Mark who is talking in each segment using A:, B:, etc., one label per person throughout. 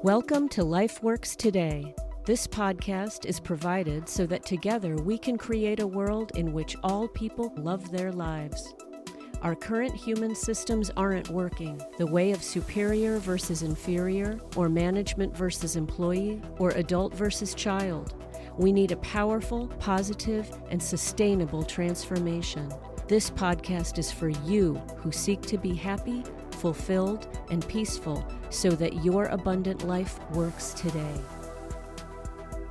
A: Welcome to LifeWorks Today. This podcast is provided so that together we can create a world in which all people love their lives. Our current human systems aren't working. The way of superior versus inferior, or management versus employee, or adult versus child. We need a powerful, positive, and sustainable transformation. This podcast is for you who seek to be happy, fulfilled, and peaceful so that your abundant life works today.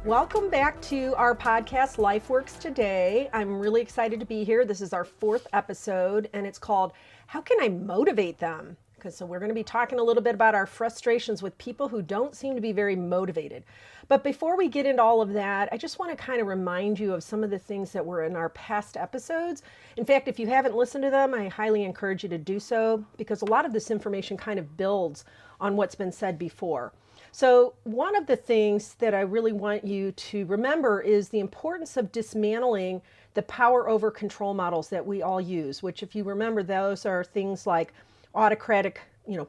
B: Welcome back to our podcast, Lifeworks Today. I'm really excited to be here. This is our 4th episode, and it's called, How Can I Motivate Them? So we're going to be talking a little bit about our frustrations with people who don't seem to be very motivated. But before we get into all of that, I just want to kind of remind you of some of the things that were in our past episodes. In fact, if you haven't listened to them, I highly encourage you to do so, because a lot of this information kind of builds on what's been said before. So one of the things that I really want you to remember is the importance of dismantling the power over control models that we all use, which, if you remember, those are things like autocratic,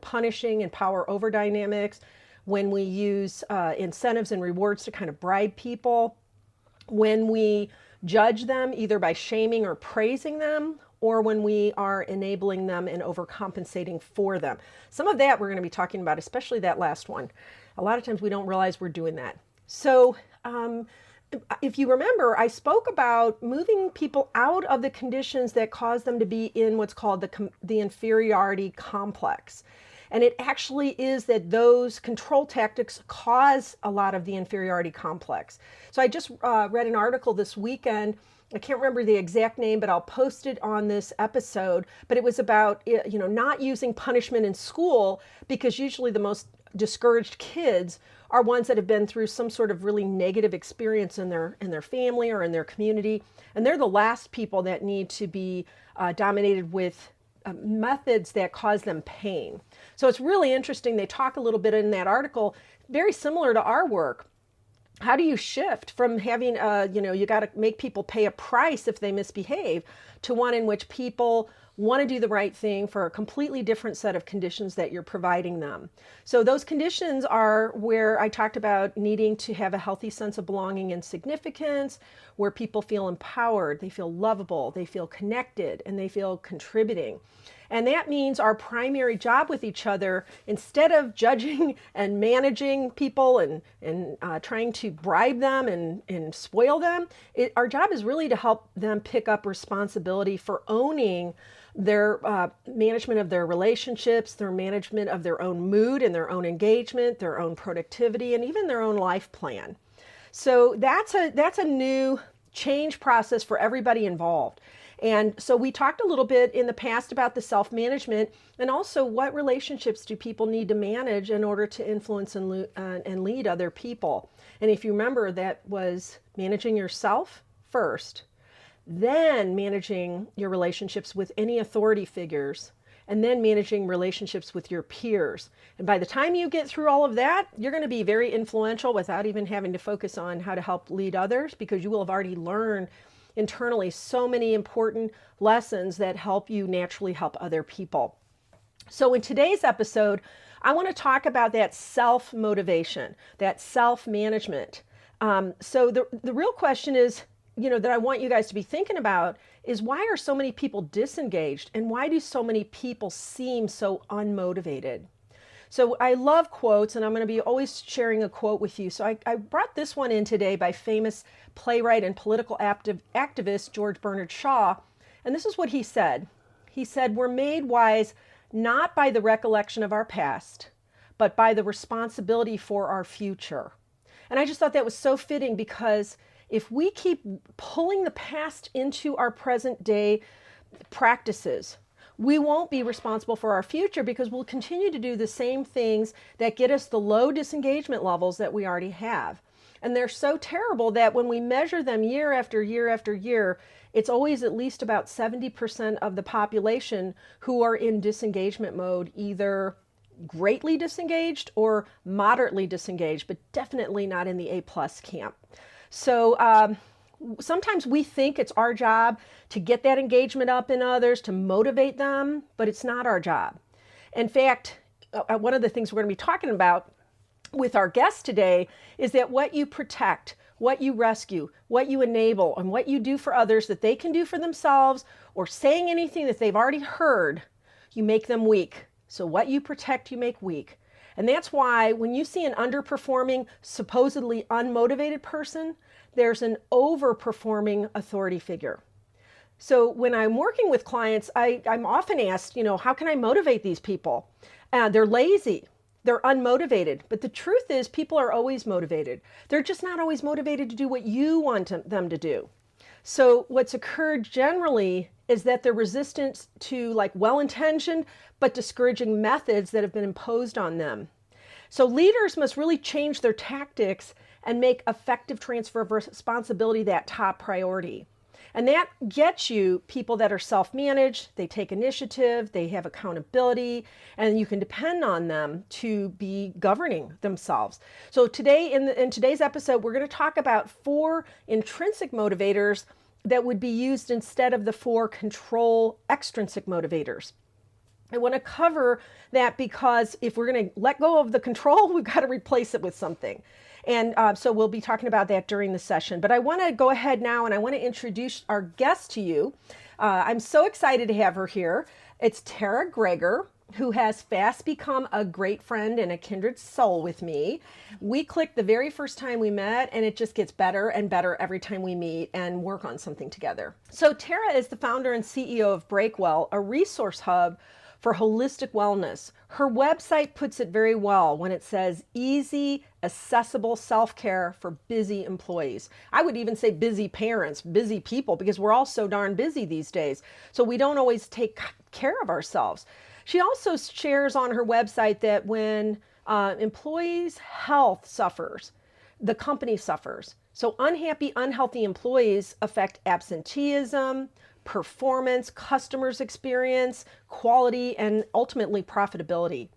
B: punishing and power over dynamics, when we use incentives and rewards to kind of bribe people, when we judge them either by shaming or praising them, or when we are enabling them and overcompensating for them. Some of that we're going to be talking about, especially that last one. A lot of times we don't realize we're doing that. So if you remember, I spoke about moving people out of the conditions that cause them to be in what's called the inferiority complex. And it actually is that those control tactics cause a lot of the inferiority complex. So I just read an article this weekend. I can't remember the exact name, but I'll post it on this episode. But it was about, not using punishment in school, because usually the most discouraged kids are ones that have been through some sort of really negative experience in their family or in their community. And they're the last people that need to be dominated with methods that cause them pain. So it's really interesting. They talk a little bit in that article, very similar to our work. How do you shift from having, you got to make people pay a price if they misbehave, to one in which people want to do the right thing for a completely different set of conditions that you're providing them. So those conditions are where I talked about needing to have a healthy sense of belonging and significance, where people feel empowered, they feel lovable, they feel connected, and they feel contributing. And that means our primary job with each other, instead of judging and managing people and trying to bribe them and spoil them, our job is really to help them pick up responsibility for owning their management of their relationships, their management of their own mood and their own engagement, their own productivity, and even their own life plan. So that's a new change process for everybody involved. And so we talked a little bit in the past about the self-management, and also what relationships do people need to manage in order to influence and lead other people. And if you remember, that was managing yourself first, then managing your relationships with any authority figures, and then managing relationships with your peers. And by the time you get through all of that, you're going to be very influential without even having to focus on how to help lead others, because you will have already learned internally so many important lessons that help you naturally help other people. So in today's episode, I want to talk about that self-motivation, that self-management. So the real question is, that I want you guys to be thinking about is, why are so many people disengaged, and why do so many people seem so unmotivated? So I love quotes, and I'm going to be always sharing a quote with you. So I brought this one in today by famous playwright and political activist George Bernard Shaw. And this is what he said. He said, "We're made wise not by the recollection of our past, but by the responsibility for our future." And I just thought that was so fitting, because if we keep pulling the past into our present day practices, we won't be responsible for our future, because we'll continue to do the same things that get us the low disengagement levels that we already have. And they're so terrible that when we measure them year after year after year, it's always at least about 70% of the population who are in disengagement mode, either greatly disengaged or moderately disengaged, but definitely not in the A+ camp. So sometimes we think it's our job to get that engagement up in others, to motivate them, but it's not our job. In fact, one of the things we're going to be talking about with our guest today is that what you protect, what you rescue, what you enable, and what you do for others that they can do for themselves, or saying anything that they've already heard, you make them weak. So what you protect, you make weak. And that's why when you see an underperforming, supposedly unmotivated person, there's an overperforming authority figure. So when I'm working with clients, I'm often asked, how can I motivate these people? They're lazy. They're unmotivated. But the truth is, people are always motivated. They're just not always motivated to do what you want them to do. So what's occurred generally is that they're resistant to well-intentioned but discouraging methods that have been imposed on them. So leaders must really change their tactics and make effective transfer of responsibility that top priority. And that gets you people that are self-managed, they take initiative, they have accountability, and you can depend on them to be governing themselves. So today, in today's episode, we're going to talk about 4 intrinsic motivators that would be used instead of the 4 control extrinsic motivators. I want to cover that because if we're going to let go of the control, we've got to replace it with something. And so we'll be talking about that during the session. But I want to go ahead now and I want to introduce our guest to you. I'm so excited to have her here. It's Tara Greger, who has fast become a great friend and a kindred soul with me. We clicked the very first time we met, and it just gets better and better every time we meet and work on something together. So Tara is the founder and CEO of Breakwell, a resource hub for holistic wellness. Her website puts it very well when it says easy, accessible self-care for busy employees. I would even say busy parents, busy people, because we're all so darn busy these days. So we don't always take care of ourselves. She also shares on her website that when employees' health suffers, the company suffers. So unhappy, unhealthy employees affect absenteeism, performance, customers' experience, quality, and ultimately profitability.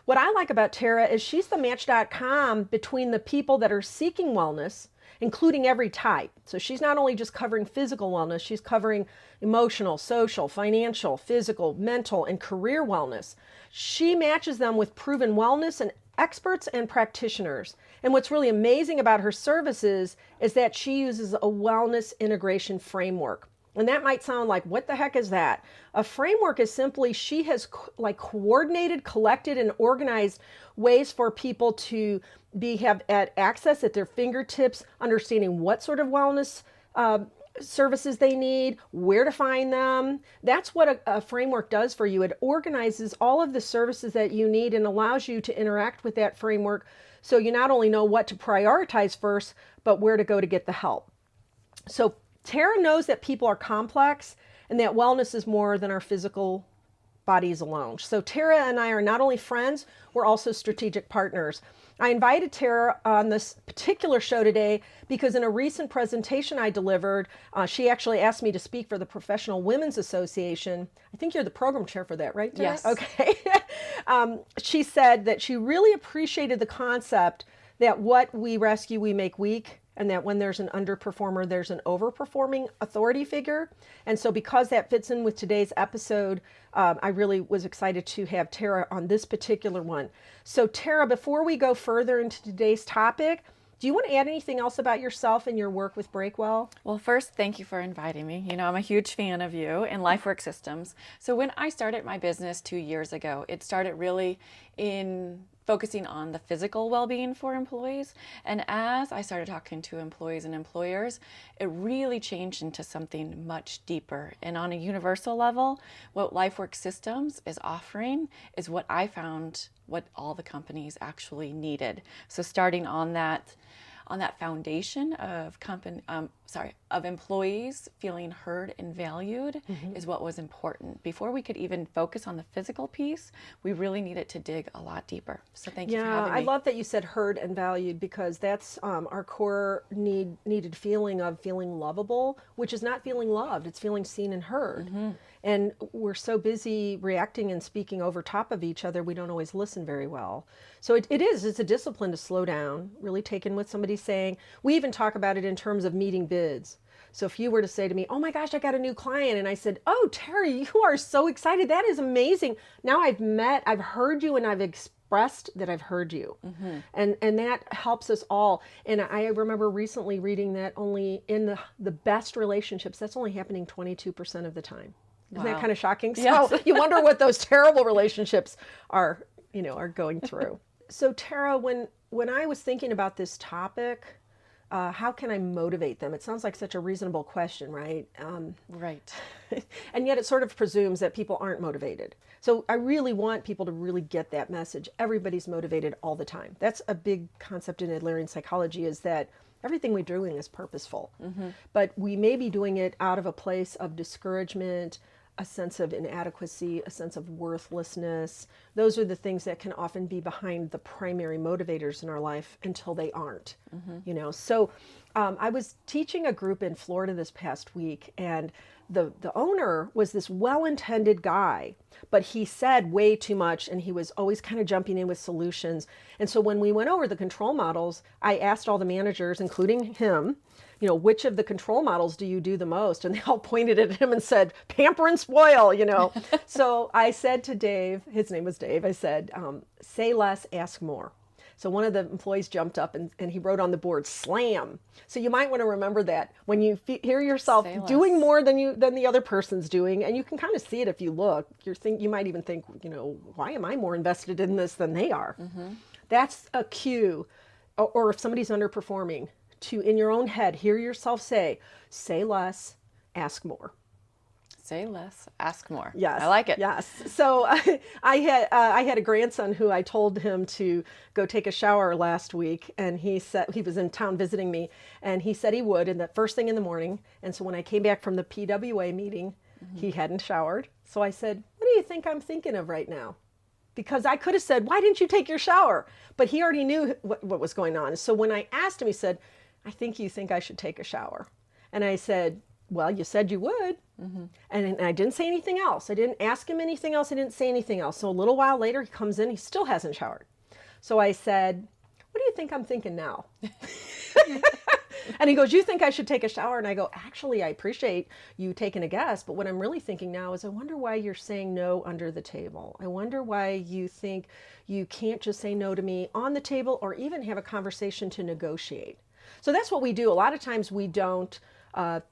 B: What I like about Tara is she's the match.com between the people that are seeking wellness, including every type. So she's not only just covering physical wellness, she's covering emotional, social, financial, physical, mental, and career wellness. She matches them with proven wellness and experts and practitioners. And what's really amazing about her services is that she uses a wellness integration framework. And that might sound like, what the heck is that? A framework is simply she has coordinated, collected, and organized ways for people to have access at their fingertips, understanding what sort of wellness services they need, where to find them. That's what a framework does for you. It organizes all of the services that you need and allows you to interact with that framework so you not only know what to prioritize first, but where to go to get the help. So Tara knows that people are complex and that wellness is more than our physical bodies alone. So Tara and I are not only friends, we're also strategic partners. I invited Tara on this particular show today because in a recent presentation I delivered, she actually asked me to speak for the Professional Women's Association. I think you're the program chair for that, right, Tara?
C: Yes.
B: Okay. She said that she really appreciated the concept that what we rescue, we make weak, and that when there's an underperformer, there's an overperforming authority figure. And so because that fits in with today's episode, I really was excited to have Tara on this particular one. So Tara, before we go further into today's topic, do you want to add anything else about yourself and your work with Breakwell?
C: Well, first, thank you for inviting me. You know, I'm a huge fan of you and LifeWorks systems. So when I started my business 2 years ago, it started really in focusing on the physical well-being for employees. And as I started talking to employees and employers, it really changed into something much deeper. And on a universal level, what LifeWorks systems is offering is what I found what all the companies actually needed. So starting on that foundation of of employees feeling heard and valued is what was important. Before we could even focus on the physical piece, we really needed to dig a lot deeper. So thank you for having me.
B: I love that you said heard and valued because that's our core needed feeling of feeling lovable, which is not feeling loved, it's feeling seen and heard. And we're so busy reacting and speaking over top of each other, we don't always listen very well. So it's a discipline to slow down, really take in what somebody's saying. We even talk about it in terms of meeting bids. So if you were to say to me, oh my gosh, I got a new client. And I said, oh, Terry, you are so excited. That is amazing. Now I've heard you and I've expressed that I've heard you. And that helps us all. And I remember recently reading that only in the best relationships, that's only happening 22% of the time. Isn't that kind of shocking?
C: Yes.
B: So you wonder what those terrible relationships are going through. So Tara, when I was thinking about this topic, how can I motivate them? It sounds like such a reasonable question, right?
C: Right.
B: And yet it sort of presumes that people aren't motivated. So I really want people to really get that message. Everybody's motivated all the time. That's a big concept in Adlerian psychology, is that everything we're doing is purposeful. But we may be doing it out of a place of discouragement, a sense of inadequacy, a sense of worthlessness. Those are the things that can often be behind the primary motivators in our life until they aren't. So I was teaching a group in Florida this past week, and the owner was this well-intended guy, but he said way too much, and he was always kind of jumping in with solutions. And so when we went over the control models, I asked all the managers, including him, which of the control models do you do the most? And they all pointed at him and said, pamper and spoil, So I said to Dave, his name was Dave, I said, say less, ask more. So one of the employees jumped up and he wrote on the board, slam. So you might want to remember that when you hear yourself doing more than the other person's doing, and you can kind of see it if you look, you might even think, why am I more invested in this than they are? That's a cue. Or if somebody's underperforming, to, in your own head, hear yourself say less, ask more.
C: Say less, ask more.
B: Yes.
C: I like it.
B: Yes. So I had a grandson who I told him to go take a shower last week, and he said he was in town visiting me, and he said he would, and that first thing in the morning. And so when I came back from the PWA meeting, he hadn't showered. So I said, what do you think I'm thinking of right now? Because I could have said, why didn't you take your shower? But he already knew what was going on. So when I asked him, he said, I think you think I should take a shower. And I said, well, you said you would. And I didn't say anything else. I didn't ask him anything else. I didn't say anything else. So a little while later, he comes in. He still hasn't showered. So I said, what do you think I'm thinking now? And he goes, you think I should take a shower? And I go, actually, I appreciate you taking a guess. But what I'm really thinking now is I wonder why you're saying no under the table. I wonder why you think you can't just say no to me on the table or even have a conversation to negotiate. So that's what we do. A lot of times we don't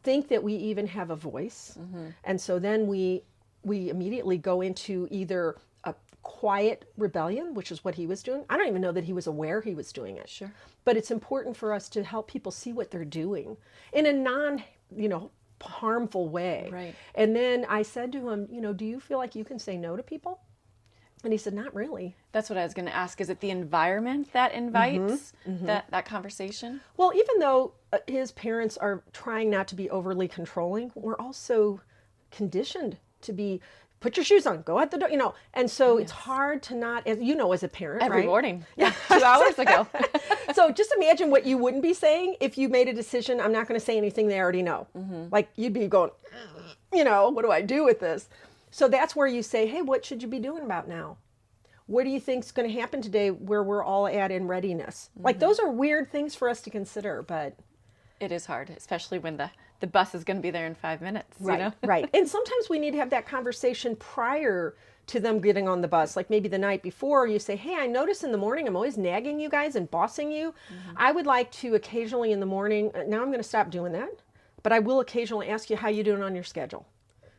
B: think that we even have a voice. And so then we immediately go into either a quiet rebellion, which is what he was doing. I don't even know that he was aware he was doing it.
C: Sure.
B: But it's important for us to help people see what they're doing in a non, harmful way.
C: Right.
B: And then I said to him, do you feel like you can say no to people? And he said, not really.
C: That's what I was going to ask. Is it the environment that invites that conversation?
B: Well, even though his parents are trying not to be overly controlling, we're also conditioned to be, put your shoes on, go out the door, And so it's hard to not, as as a parent,
C: Every
B: right?
C: morning. Yeah. 2 hours ago.
B: So just imagine what you wouldn't be saying if you made a decision, I'm not going to say anything they already know. Like you'd be going, what do I do with this? So that's where you say, hey, what should you be doing about now? What do you think is going to happen today where we're all at in readiness? Like those are weird things for us to consider, but
C: it is hard, especially when the bus is going to be there in 5 minutes.
B: Right, right. And sometimes we need to have that conversation prior to them getting on the bus. Like maybe the night before you say, hey, I notice in the morning I'm always nagging you guys and bossing you. I would like to occasionally in the morning, now I'm going to stop doing that, but I will occasionally ask you how you're doing on your schedule.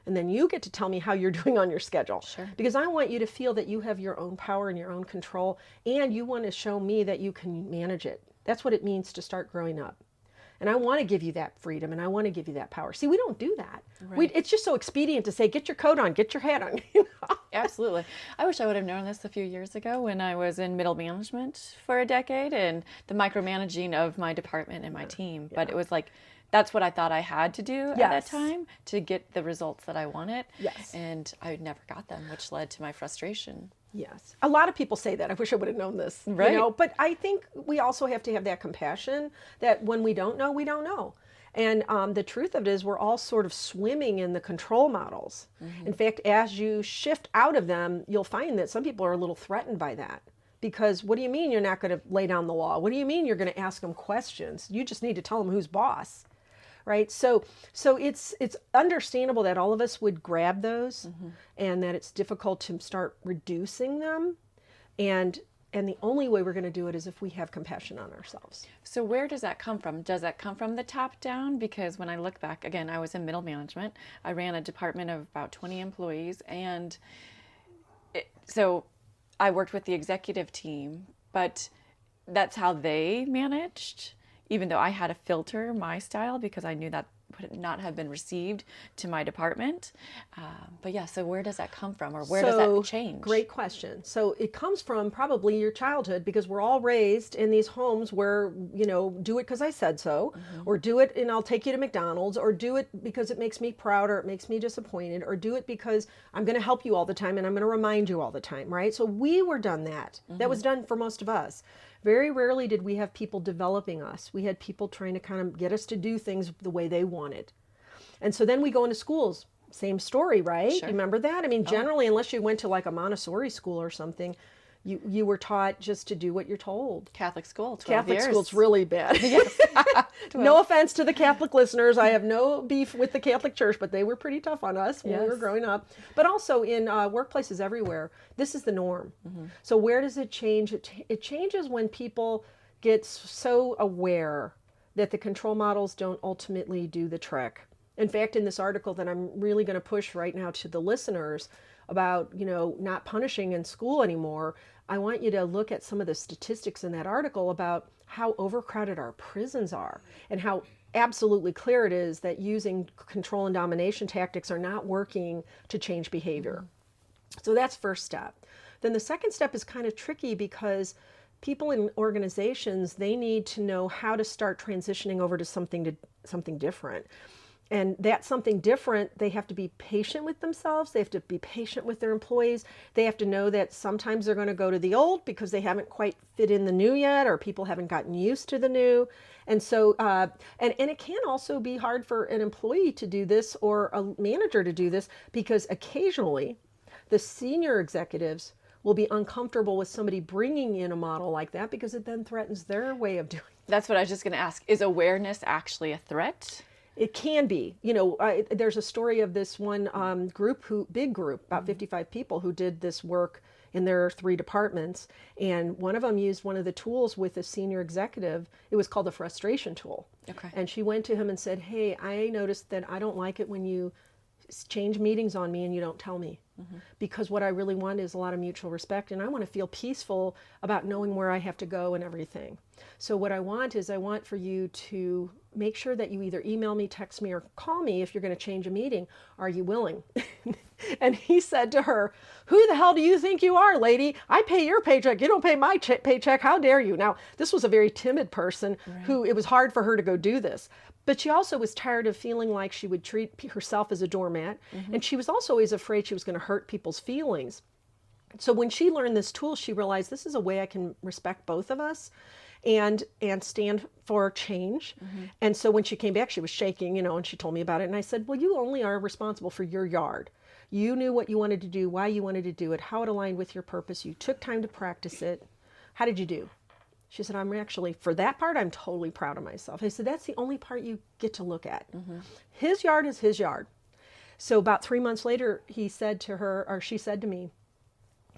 B: And then you get to tell me how you're doing on your schedule.
C: Sure.
B: Because I want you to feel that you have your own power and your own control, and you want to show me that you can manage it. That's what it means to start growing up. And I want to give you that freedom, and I want to give you that power. See, we don't do that.
C: Right.
B: It's just so expedient to say, get your coat on, get your hat on.
C: Absolutely. I wish I would have known this a few years ago when I was in middle management for a decade and the micromanaging of my department and my team. But it was like, that's what I thought I had to do at that time to get the results that I wanted.
B: Yes.
C: And I never got them, which led to my frustration.
B: Yes. A lot of people say that. I wish I would have known this.
C: Right.
B: But I think we also have to have that compassion that when we don't know, we don't know. And the truth of it is we're all sort of swimming in the control models. In fact, as you shift out of them, you'll find that some people are a little threatened by that. Because what do you mean you're not going to lay down the law? What do you mean you're going to ask them questions? You just need to tell them who's boss. Right? So it's understandable that all of us would grab those and that it's difficult to start reducing them. And And the only way we're going to do it is if we have compassion on ourselves.
C: So where does that come from? Does that come from the top down? Because when I look back, again, I was in middle management. I ran a department of about 20 employees. And so I worked with the executive team, but that's how they managed, even though I had to filter my style because I knew that would not have been received to my department. But yeah, so where does that come from, or where does that change?
B: Great question. So it comes from probably your childhood, because we're all raised in these homes where, do it because I said so, or do it and I'll take you to McDonald's, or do it because it makes me proud or it makes me disappointed, or do it because I'm going to help you all the time and I'm going to remind you all the time, right? So we were done that. That was done for most of us. Very rarely did we have people developing us. We had people trying to kind of get us to do things the way they wanted. And so then we go into schools. Same story, right?
C: Sure.
B: You remember that? I mean, generally, unless you went to like a Montessori school or something, you were taught just to do what you're told.
C: Catholic school, 12
B: Catholic
C: years.
B: school's really bad.
C: Yes.
B: No offense to the Catholic listeners. I have no beef with the Catholic Church, but they were pretty tough on us when we were growing up. But also in workplaces everywhere, this is the norm. So where does it change? It changes when people get so aware that the control models don't ultimately do the trick. In fact, in this article that I'm really going to push right now to the listeners about, not punishing in school anymore, I want you to look at some of the statistics in that article about how overcrowded our prisons are and how absolutely clear it is that using control and domination tactics are not working to change behavior. So that's first step. Then the second step is kind of tricky because people in organizations, they need to know how to start transitioning over to something different. And that's something different. They have to be patient with themselves. They have to be patient with their employees. They have to know that sometimes they're going to go to the old because they haven't quite fit in the new yet, or people haven't gotten used to the new. And so, and it can also be hard for an employee to do this or a manager to do this, because occasionally the senior executives will be uncomfortable with somebody bringing in a model like that, because it then threatens their way of doing it.
C: That's what I was just going to ask. Is awareness actually a threat?
B: It can be. There's a story of this one big group, about 55 people, who did this work in their 3 departments. And one of them used one of the tools with a senior executive. It was called the frustration tool.
C: Okay.
B: And she went to him and said, "Hey, I noticed that I don't like it when you change meetings on me and you don't tell me. Because what I really want is a lot of mutual respect, and I want to feel peaceful about knowing where I have to go and everything. So what I want for you to make sure that you either email me, text me, or call me if you're going to change a meeting. Are you willing?" And he said to her, "Who the hell do you think you are, lady? I pay your paycheck. You don't pay my paycheck. How dare you?" Now, this was a very timid person who it was hard for her to go do this. But she also was tired of feeling like she would treat herself as a doormat. And she was also always afraid she was going to hurt people's feelings. So when she learned this tool, she realized this is a way I can respect both of us and stand for change. And so when she came back, she was shaking, and she told me about it. And I said, "Well, you only are responsible for your yard. You knew what you wanted to do, why you wanted to do it, how it aligned with your purpose. You took time to practice it. How did you do?" She said, for that part, I'm totally proud of myself. I said, "That's the only part you get to look at. His yard is his yard." So about 3 months later, she said to me,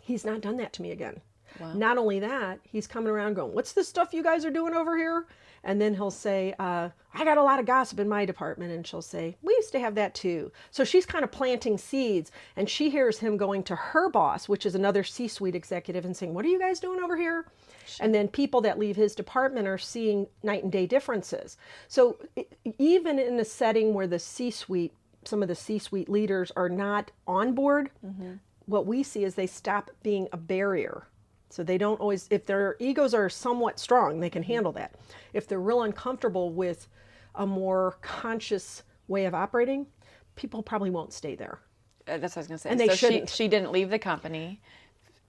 B: "He's not done that to me again." Wow. Not only that, he's coming around going, "What's this stuff you guys are doing over here?" And then he'll say, "I got a lot of gossip in my department." And she'll say, "We used to have that too." So she's kind of planting seeds, and she hears him going to her boss, which is another C-suite executive, and saying, "What are you guys doing over here?" Sure. And then people that leave his department are seeing night and day differences. So even in a setting where some of the C-suite leaders are not on board, what we see is they stop being a barrier. So they don't always, if their egos are somewhat strong, they can handle that. If they're real uncomfortable with a more conscious way of operating, people probably won't stay there.
C: That's what I was going to say.
B: And they shouldn't.
C: She didn't leave the company.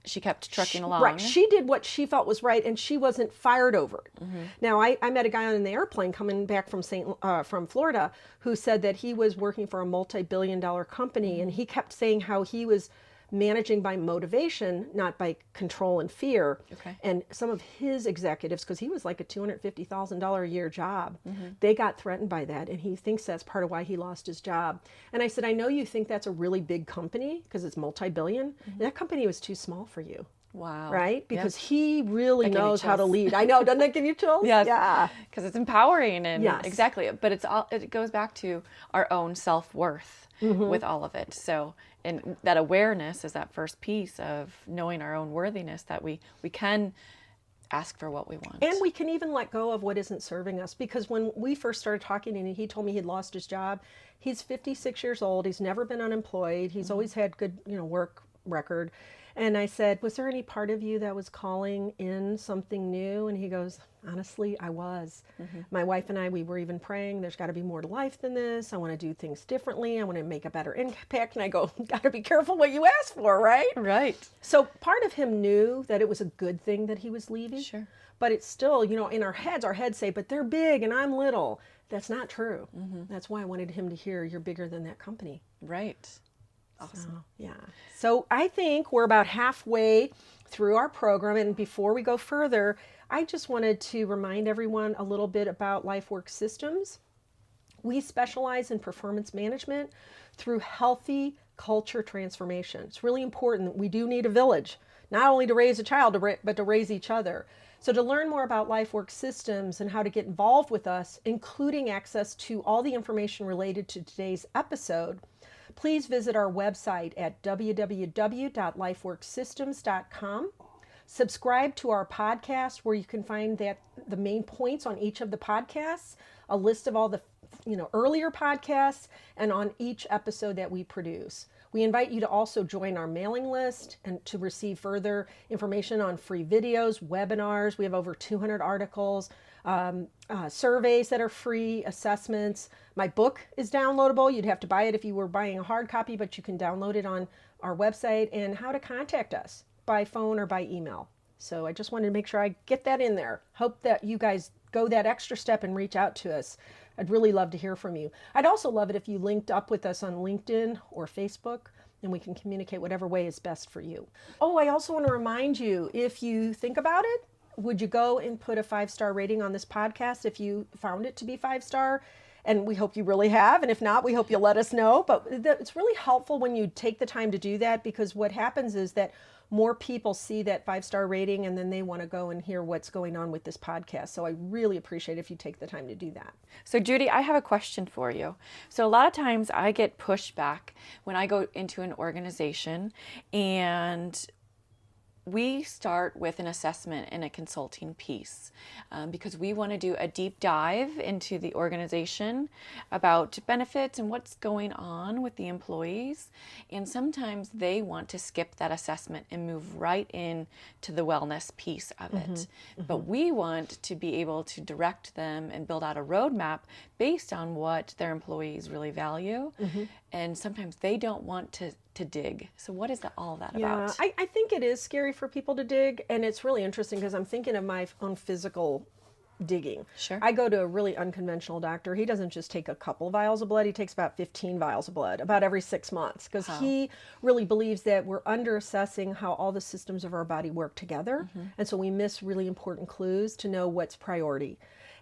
C: She kept trucking along.
B: Right. She did what she felt was right, and she wasn't fired over it. Now, I met a guy on the airplane coming back from Florida who said that he was working for a multi-billion-dollar company, and he kept saying how he was managing by motivation, not by control and fear.
C: Okay.
B: And some of his executives, because he was like a $250,000 a year job, they got threatened by that, and he thinks that's part of why he lost his job. And I said, "I know you think that's a really big company because it's multi-billion. That company was too small for you."
C: Wow.
B: Right? Because
C: Yep.
B: he really
C: That gave me
B: knows how to
C: chills.
B: lead. I know, doesn't that give you chills?
C: Yes.
B: Yeah.
C: Because it's empowering and
B: Yes.
C: exactly. But it goes back to our own self-worth with all of it. So, and that awareness is that first piece of knowing our own worthiness, that we can ask for what we want.
B: And we can even let go of what isn't serving us, because when we first started talking and he told me he'd lost his job, he's 56 years old. He's never been unemployed. He's always had good, work record. And I said, was there any part of you that was calling in something new? And he goes, honestly, I was. My wife and I, we were even praying, there's got to be more to life than this. I want to do things differently. I want to make a better impact. And I go, got to be careful what you ask for, right?
C: Right.
B: So part of him knew that it was a good thing that he was leaving.
C: Sure.
B: But it's still, in our heads say, but they're big and I'm little. That's not true. That's why I wanted him to hear you're bigger than that company.
C: Right. Awesome.
B: So, yeah. So I think we're about halfway through our program. And before we go further, I just wanted to remind everyone a little bit about LifeWorks systems. We specialize in performance management through healthy culture transformation. It's really important that we do need a village, not only to raise a child, but to raise each other. So to learn more about LifeWorks systems and how to get involved with us, including access to all the information related to today's episode, please visit our website at www.lifeworksystems.com. Subscribe to our podcast, where you can find the main points on each of the podcasts, a list of all the earlier podcasts, and on each episode that we produce. We invite you to also join our mailing list and to receive further information on free videos, webinars. We have over 200 articles, surveys that are free, assessments. My book is downloadable. You'd have to buy it if you were buying a hard copy, but you can download it on our website, and how to contact us by phone or by email. So I just wanted to make sure I get that in there. Hope that you guys go that extra step and reach out to us. I'd really love to hear from you. I'd also love it if you linked up with us on LinkedIn or Facebook, and we can communicate whatever way is best for you. Oh, I also want to remind you, if you think about it, would you go and put a 5-star rating on this podcast if you found it to be 5-star? And we hope you really have. And if not, we hope you'll let us know. But it's really helpful when you take the time to do that, because what happens is that more people see that 5-star rating, and then they want to go and hear what's going on with this podcast. So I really appreciate if you take the time to do that.
C: So Judy, I have a question for you. So a lot of times I get pushback when I go into an organization, and we start with an assessment and a consulting piece because we want to do a deep dive into the organization about benefits and what's going on with the employees. And sometimes they want to skip that assessment and move right in to the wellness piece of it. But we want to be able to direct them and build out a roadmap based on what their employees really value. And sometimes they don't want to dig. So what is all that about?
B: I think it is scary for people to dig, and it's really interesting because I'm thinking of my own physical digging.
C: Sure.
B: I go to a really unconventional doctor. He doesn't just take a couple vials of blood. He takes about 15 vials of blood about every 6 months, because he really believes that we're under assessing how all the systems of our body work together. And so we miss really important clues to know what's priority.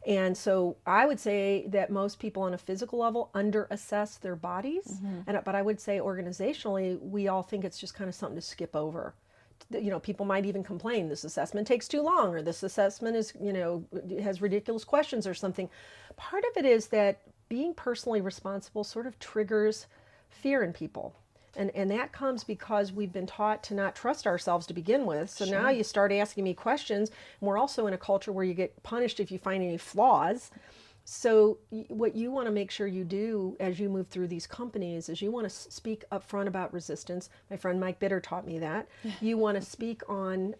B: And so I would say that most people on a physical level under-assess their bodies. But I would say organizationally, we all think it's just kind of something to skip over. People might even complain, this assessment takes too long, or this assessment is, has ridiculous questions or something. Part of it is that being personally responsible sort of triggers fear in people. And that comes because we've been taught to not trust ourselves to begin with. So now you start asking me questions. And we're also in a culture where you get punished if you find any flaws. So what you want to make sure you do as you move through these companies is you want to speak up front about resistance. My friend Mike Bitter taught me that. You want to speak on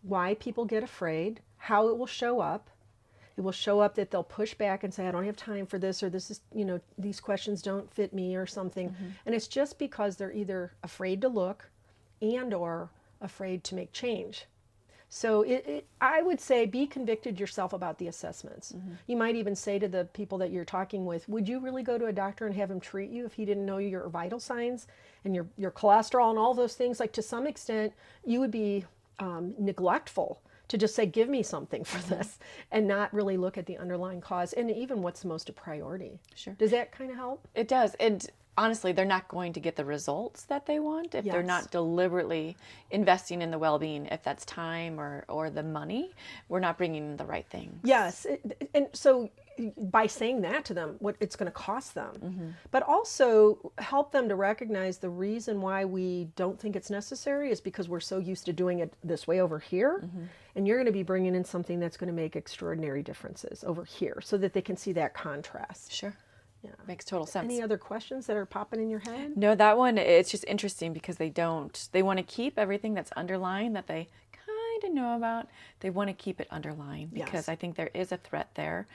B: why people get afraid, how it will show up. It will show up that they'll push back and say, I don't have time for this, or this is, these questions don't fit me or something. And it's just because they're either afraid to look and or afraid to make change. So I would say be convicted yourself about the assessments. You might even say to the people that you're talking with, would you really go to a doctor and have him treat you if he didn't know your vital signs and your cholesterol and all those things? Like, to some extent, you would be neglectful to just say, give me something for this, and not really look at the underlying cause and even what's most a priority.
C: Sure.
B: Does that kind of help?
C: It does. And honestly, they're not going to get the results that they want if they're
B: Yes.
C: not deliberately investing in the well-being. If that's time or the money, we're not bringing in the right thing.
B: Yes. And so by saying that to them, what it's going to cost them, but also help them to recognize the reason why we don't think it's necessary is because we're so used to doing it this way over here. And you're going to be bringing in something that's going to make extraordinary differences over here so that they can see that contrast.
C: Sure.
B: Yeah.
C: Makes total sense.
B: Any other questions that are popping in your head?
C: No, that one, it's just interesting because they want to keep everything that's underlying that they kind of know about. They want to keep it underlying because
B: Yes.
C: I think there is a threat there.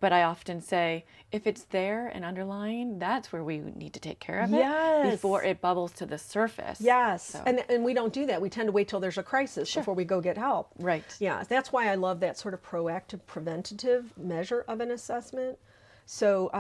C: But I often say, if it's there and underlying, that's where we need to take care of it
B: Yes.
C: before it bubbles to the surface.
B: Yes.
C: So-
B: And we don't do that. We tend to wait till there's a crisis before we go get help.
C: Right.
B: Yeah. That's why I love that sort of proactive, preventative measure of an assessment. So,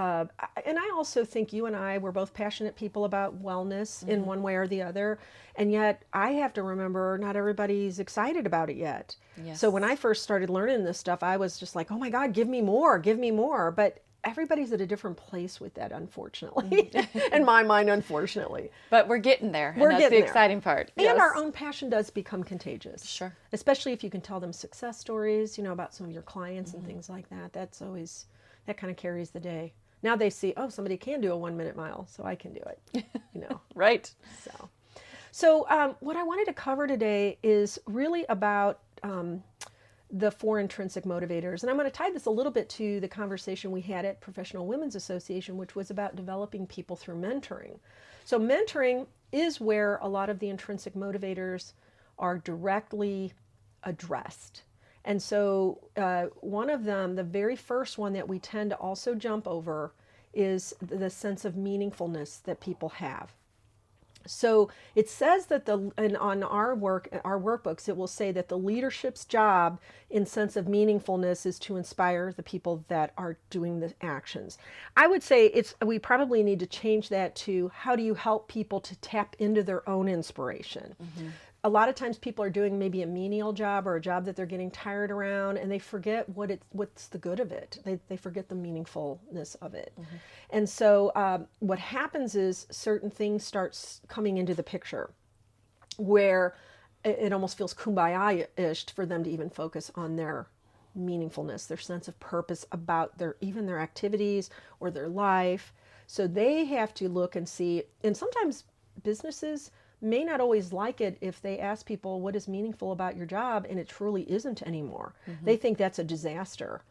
B: and I also think you and I, we're both passionate people about wellness in one way or the other. And yet I have to remember not everybody's excited about it yet.
C: Yes.
B: So when I first started learning this stuff, I was just like, oh my God, give me more, give me more. But everybody's at a different place with that, unfortunately. In my mind, unfortunately.
C: But we're getting there.
B: We're
C: and that's
B: getting
C: the
B: there.
C: exciting part.
B: And
C: Yes.
B: our own passion does become contagious.
C: Sure.
B: Especially if you can tell them success stories, about some of your clients and things like that. That's always, that kind of carries the day. Now they see, oh, somebody can do a 1 minute mile, so I can do it,
C: Right.
B: So what I wanted to cover today is really about the 4 intrinsic motivators. And I'm going to tie this a little bit to the conversation we had at Professional Women's Association, which was about developing people through mentoring. So mentoring is where a lot of the intrinsic motivators are directly addressed. And so one of them, the very first one that we tend to also jump over, is the sense of meaningfulness that people have. So it says that and on our workbooks, it will say that the leadership's job in sense of meaningfulness is to inspire the people that are doing the actions. I would say we probably need to change that to how do you help people to tap into their own inspiration? A lot of times people are doing maybe a menial job or a job that they're getting tired around, and they forget what's the good of it. They forget the meaningfulness of it. And so what happens is certain things starts coming into the picture where it almost feels kumbaya-ish for them to even focus on their meaningfulness, their sense of purpose about even their activities or their life. So they have to look and see, and sometimes businesses may not always like it if they ask people what is meaningful about your job and it truly isn't anymore. They think that's a disaster.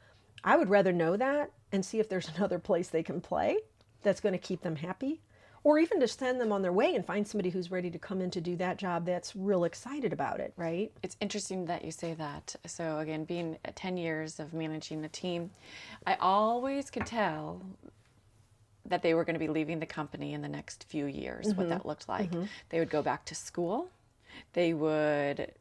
B: I would rather know that and see if there's another place they can play that's going to keep them happy, or even to send them on their way and find somebody who's ready to come in to do that job that's real excited about it, right?
C: It's interesting that you say that. So again, being 10 years of managing a team, I always could tell that they were going to be leaving the company in the next few years, what that looked like. They would go back to school. They would,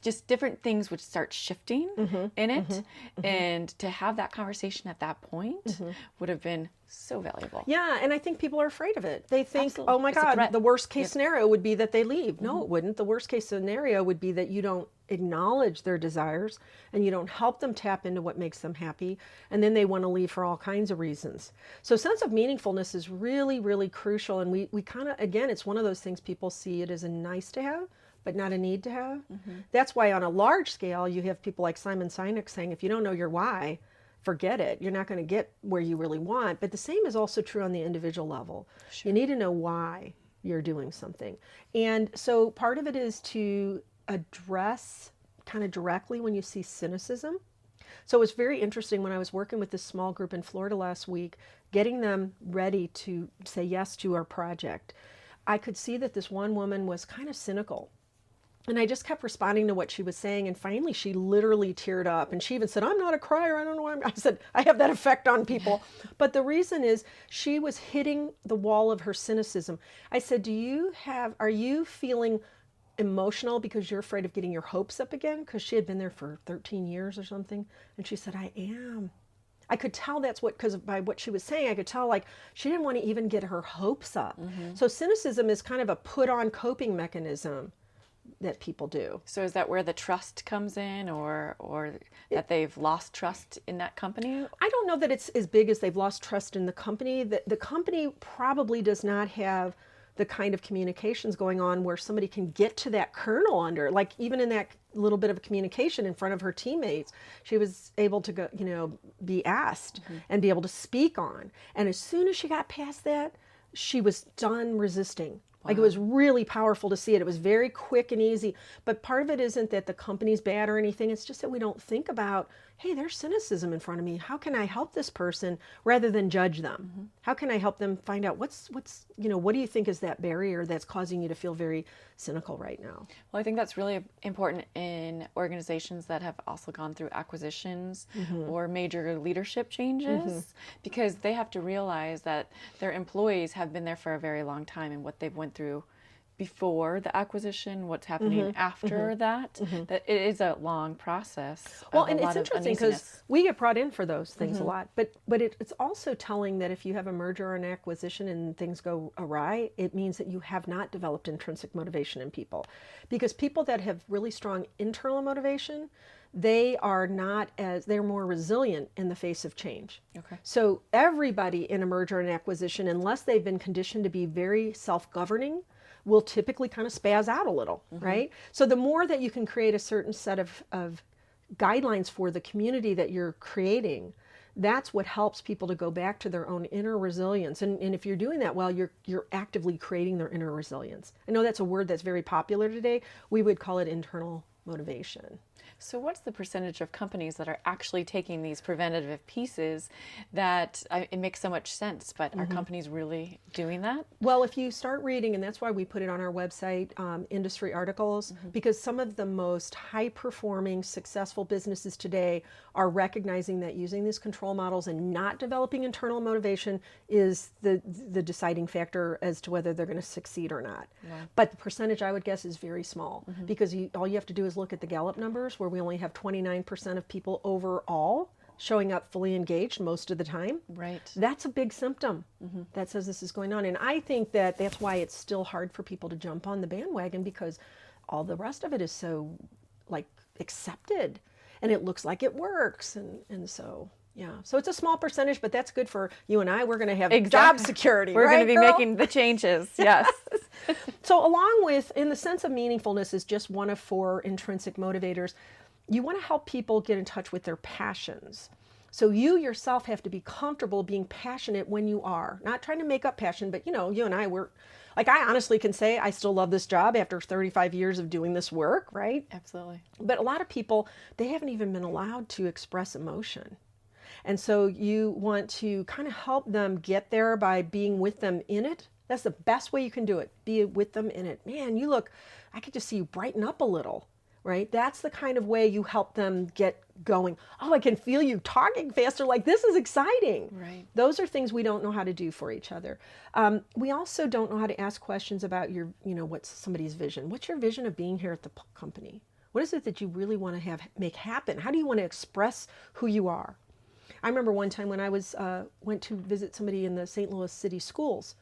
C: just different things would start shifting in it. And to have that conversation at that point would have been so valuable.
B: Yeah, and I think people are afraid of it. They think,
C: Absolutely.
B: oh my
C: It's a
B: God,
C: threat.
B: the worst case scenario would be that they leave. No, it wouldn't. The worst case scenario would be that you don't acknowledge their desires and you don't help them tap into what makes them happy, and then they want to leave for all kinds of reasons. So sense of meaningfulness is really, really crucial, and we kind of, again, it's one of those things people see it as a nice to have, but not a need to have. That's why on a large scale, you have people like Simon Sinek saying, if you don't know your why, forget it. You're not going to get where you really want. But the same is also true on the individual level. Sure. You need to know why you're doing something. And so part of it is to address kind of directly when you see cynicism. So it was very interesting when I was working with this small group in Florida last week, getting them ready to say yes to our project. I could see that this one woman was kind of cynical. And I just kept responding to what she was saying. And finally, she literally teared up. And she even said, I'm not a crier. I don't know why I said, I have that effect on people. But the reason is she was hitting the wall of her cynicism. I said, are you feeling emotional because you're afraid of getting your hopes up again? Because she had been there for 13 years or something. And she said, I am. I could tell because by what she was saying, I could tell like she didn't want to even get her hopes up. So cynicism is kind of a put on coping mechanism that people do.
C: So is that where the trust comes in, or that they've lost trust in that company?
B: I don't know that it's as big as they've lost trust in the company. The company probably does not have the kind of communications going on where somebody can get to that kernel under, like even in that little bit of communication in front of her teammates, she was able to go, be asked and be able to speak on. And as soon as she got past that, she was done resisting. Like, it was really powerful to see it. It was very quick and easy. But part of it isn't that the company's bad or anything. It's just that we don't think about, hey, there's cynicism in front of me. How can I help this person rather than judge them? How can I help them find out what do you think is that barrier that's causing you to feel very cynical right now?
C: Well, I think that's really important in organizations that have also gone through acquisitions or major leadership changes, because they have to realize that their employees have been there for a very long time, and what they've went through before the acquisition, what's happening after that it is a long process.
B: Well, and it's interesting because we get brought in for those things a lot, but it's also telling that if you have a merger or an acquisition and things go awry, it means that you have not developed intrinsic motivation in people. Because people that have really strong internal motivation, they're more resilient in the face of change.
C: Okay.
B: So everybody in a merger and acquisition, unless they've been conditioned to be very self-governing, will typically kind of spaz out a little, right? So the more that you can create a certain set of guidelines for the community that you're creating, that's what helps people to go back to their own inner resilience. And if you're doing that well, you're actively creating their inner resilience. I know that's a word that's very popular today. We would call it internal motivation.
C: So what's the percentage of companies that are actually taking these preventative pieces that it makes so much sense, but are companies really doing that?
B: Well, if you start reading, and that's why we put it on our website, industry articles, because some of the most high-performing, successful businesses today are recognizing that using these control models and not developing internal motivation is the deciding factor as to whether they're going to succeed or not.
C: Wow.
B: But the percentage, I would guess, is very small, because all you have to do is look at the Gallup numbers, where we only have 29% of people overall showing up fully engaged most of the time.
C: Right.
B: That's a big symptom that says this is going on. And I think that that's why it's still hard for people to jump on the bandwagon, because all the rest of it is so accepted and it looks like it works. And so, yeah. So it's a small percentage, but that's good for you and I. We're going to have job security.
C: We're
B: right,
C: going to be
B: girl?
C: making the changes. Yes.
B: So along with, in the sense of meaningfulness is just one of 4 intrinsic motivators, you want to help people get in touch with their passions. So you yourself have to be comfortable being passionate when you are. Not trying to make up passion, but you and I I honestly can say I still love this job after 35 years of doing this work, right?
C: Absolutely.
B: But a lot of people, they haven't even been allowed to express emotion. And so you want to kind of help them get there by being with them in it. That's the best way you can do it. Be with them in it. Man, I could just see you brighten up a little, right? That's the kind of way you help them get going. Oh, I can feel you talking faster. Like, this is exciting.
C: Right.
B: Those are things we don't know how to do for each other. We also don't know how to ask questions about what's somebody's vision. What's your vision of being here at the company? What is it that you really want to make happen? How do you want to express who you are? I remember one time when I went to visit somebody in the St. Louis City schools,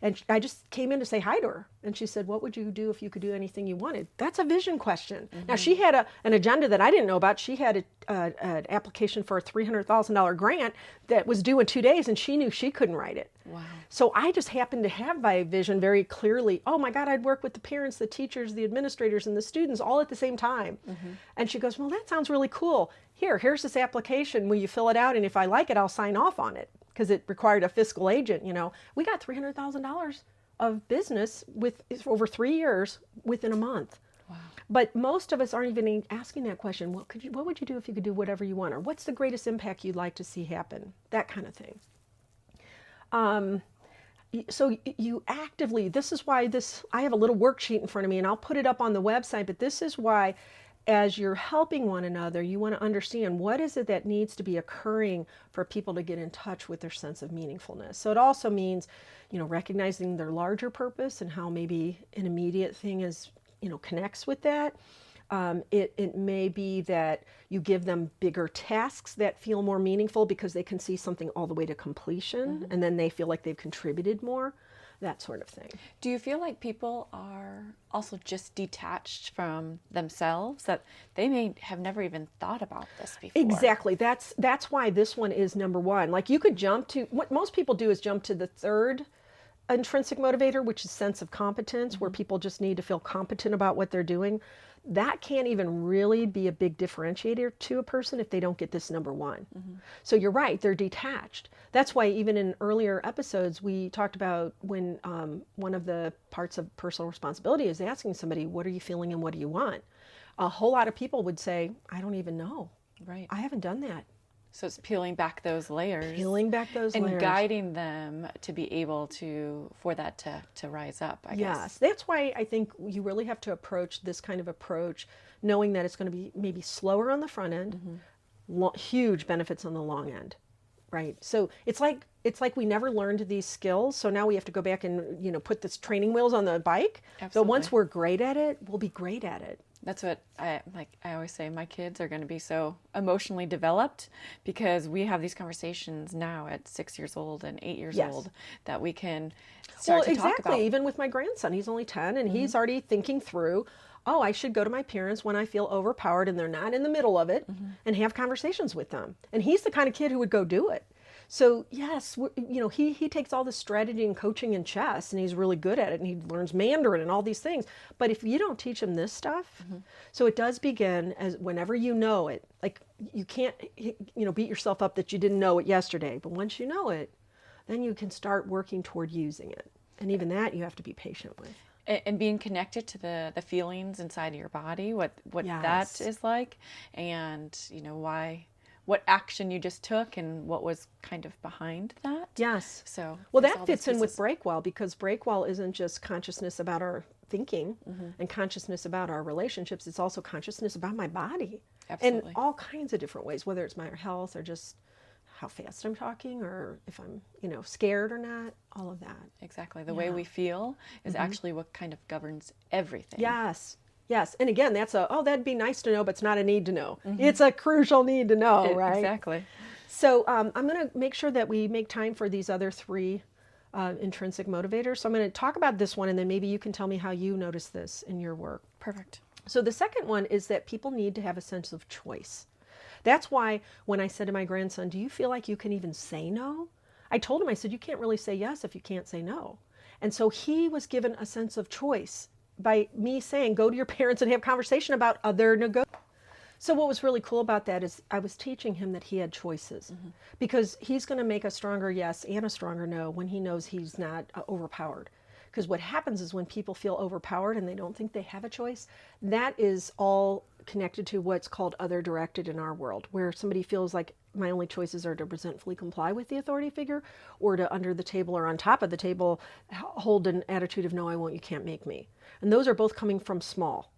B: and I just came in to say hi to her. And she said, what would you do if you could do anything you wanted? That's a vision question. Now, she had an agenda that I didn't know about. She had an application for a $300,000 grant that was due in 2 days, and she knew she couldn't write it.
C: Wow.
B: So I just happened to have my vision very clearly. Oh my God, I'd work with the parents, the teachers, the administrators, and the students all at the same time. And she goes, well, that sounds really cool. Here's this application. Will you fill it out? And if I like it, I'll sign off on it. Because it required a fiscal agent, We got $300,000 of business with over 3 years within a month.
C: Wow.
B: But most of us aren't even asking that question. What would you do if you could do whatever you want? Or what's the greatest impact you'd like to see happen? That kind of thing. So you actively, this is why I have a little worksheet in front of me, and I'll put it up on the website, but this is why, as you're helping one another, you want to understand what is it that needs to be occurring for people to get in touch with their sense of meaningfulness. So it also means, recognizing their larger purpose and how maybe an immediate thing is, connects with that. It may be that you give them bigger tasks that feel more meaningful because they can see something all the way to completion, and then they feel like they've contributed more. that sort of thing.
C: Do you feel like people are also just detached from themselves, that they may have never even thought about this before?
B: Exactly. That's why this one is number one. Like, you could jump to, what most people do is jump to the third intrinsic motivator, which is sense of competence, where people just need to feel competent about what they're doing. That can't even really be a big differentiator to a person if they don't get this number one. So you're right, they're detached. That's why even in earlier episodes, we talked about when one of the parts of personal responsibility is asking somebody, what are you feeling and what do you want? A whole lot of people would say, I don't even know.
C: Right.
B: I haven't done that.
C: So it's peeling back those layers.
B: Peeling back those layers.
C: And guiding them to be able to, for that to rise up, I guess.
B: Yes, that's why I think you really have to approach this kind of approach, knowing that it's going to be maybe slower on the front end, huge benefits on the long end, right? So it's like we never learned these skills, so now we have to go back and, you know, put this training wheels on the bike.
C: Absolutely.
B: So once we're great at it, we'll be great at it.
C: That's what I always say, my kids are going to be so emotionally developed because we have these conversations now at 6 years old and 8 years
B: Yes.
C: old that we can start to talk about.
B: Even with my grandson, he's only 10 and he's already thinking through, oh, I should go to my parents when I feel overpowered and they're not in the middle of it, and have conversations with them. And he's the kind of kid who would go do it. So yes, you know, he takes all the strategy and coaching in chess, and he's really good at it, and he learns Mandarin and all these things. But if you don't teach him this stuff, so it does begin as whenever you know it. Like, you can't, you know, beat yourself up that you didn't know it yesterday. But once you know it, then you can start working toward using it. And even that you have to be patient with.
C: And being connected to the feelings inside of your body, what
B: Yes.
C: that is like, and, you know, what action you just took and what was kind of behind that.
B: Yes.
C: So
B: well,
C: there's
B: that
C: all
B: fits
C: those
B: in with
C: pieces.
B: Breakwell, because Breakwell isn't just consciousness about our thinking and consciousness about our relationships. It's also consciousness about my body.
C: Absolutely.
B: In all kinds of different ways, whether it's my health or just how fast I'm talking, or if I'm, you know, scared or not, all of that.
C: Exactly. The way we feel is actually what kind of governs everything.
B: Yes. Yes. And again, that's that'd be nice to know, but it's not a need to know. It's a crucial need to know, right?
C: Exactly.
B: So I'm going to make sure that we make time for these other three intrinsic motivators. So I'm going to talk about this one, and then maybe you can tell me how you notice this in your work.
C: Perfect.
B: So the second one is that people need to have a sense of choice. That's why when I said to my grandson, do you feel like you can even say no? I told him, I said, you can't really say yes if you can't say no. And so he was given a sense of choice by me saying, go to your parents and have conversation about other negotiations. So what was really cool about that is I was teaching him that he had choices, because he's going to make a stronger yes and a stronger no when he knows he's not overpowered. Because what happens is when people feel overpowered and they don't think they have a choice, that is all connected to what's called other directed in our world, where somebody feels like my only choices are to resentfully comply with the authority figure, or to under the table or on top of the table hold an attitude of no, I won't, you can't make me. And those are both coming from small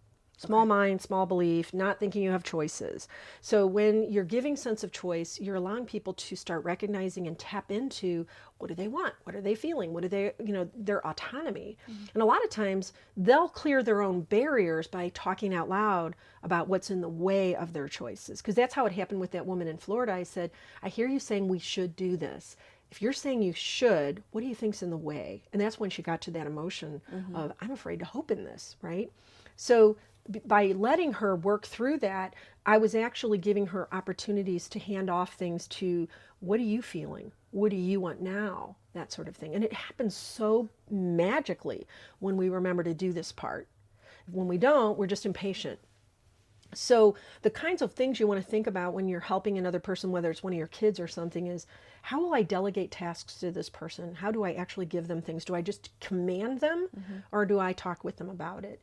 B: mind, small belief, not thinking you have choices. So when you're giving sense of choice, you're allowing people to start recognizing and tap into what do they want? What are they feeling? What are they, you know, their autonomy. And a lot of times they'll clear their own barriers by talking out loud about what's in the way of their choices. Because that's how it happened with that woman in Florida. I said, I hear you saying we should do this. If you're saying you should, what do you think's in the way? And that's when she got to that emotion of, I'm afraid to hope in this, right? So by letting her work through that, I was actually giving her opportunities to hand off things to, what are you feeling? What do you want now? That sort of thing. And it happens so magically when we remember to do this part. When we don't, we're just impatient. So the kinds of things you want to think about when you're helping another person, whether it's one of your kids or something, is how will I delegate tasks to this person? How do I actually give them things? Do I just command them, or do I talk with them about it?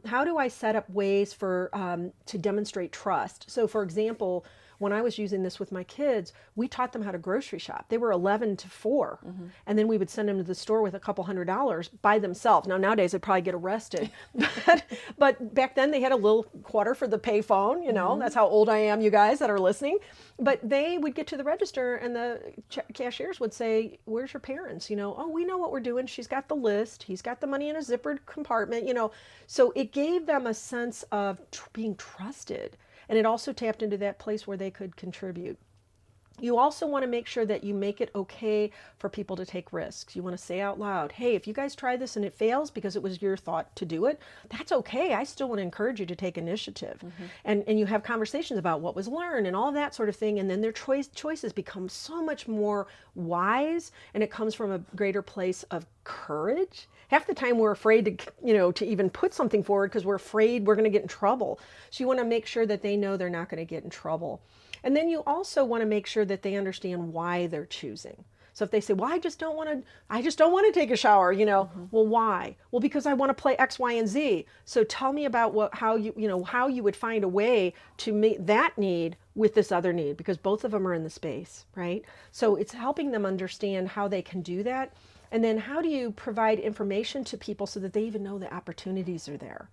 B: How do I set up ways for to demonstrate trust? So for example, when I was using this with my kids, we taught them how to grocery shop. They were 11 to 4. And then we would send them to the store with a couple $100 by themselves. Now, nowadays, they'd probably get arrested. But back then, they had a little quarter for the pay phone. You know, that's how old I am, you guys that are listening. But they would get to the register, and the cashiers would say, where's your parents? You know, oh, we know what we're doing. She's got the list. He's got the money in a zippered compartment, you know. So it gave them a sense of being trusted. And it also tapped into that place where they could contribute. You also want to make sure that you make it okay for people to take risks. You want to say out loud, hey, if you guys try this and it fails because it was your thought to do it, that's okay. I still want to encourage you to take initiative. And you have conversations about what was learned and all that sort of thing. And then their choices become so much more wise, and it comes from a greater place of courage. Half the time we're afraid to even put something forward because we're afraid we're going to get in trouble. So you want to make sure that they know they're not going to get in trouble. And then you also want to make sure that they understand why they're choosing. So if they say, well, I just don't want to take a shower, well, why? Well, because I want to play X, Y, and Z. So tell me about how you would find a way to meet that need with this other need, because both of them are in the space, right? So it's helping them understand how they can do that. And then how do you provide information to people so that they even know the opportunities are there?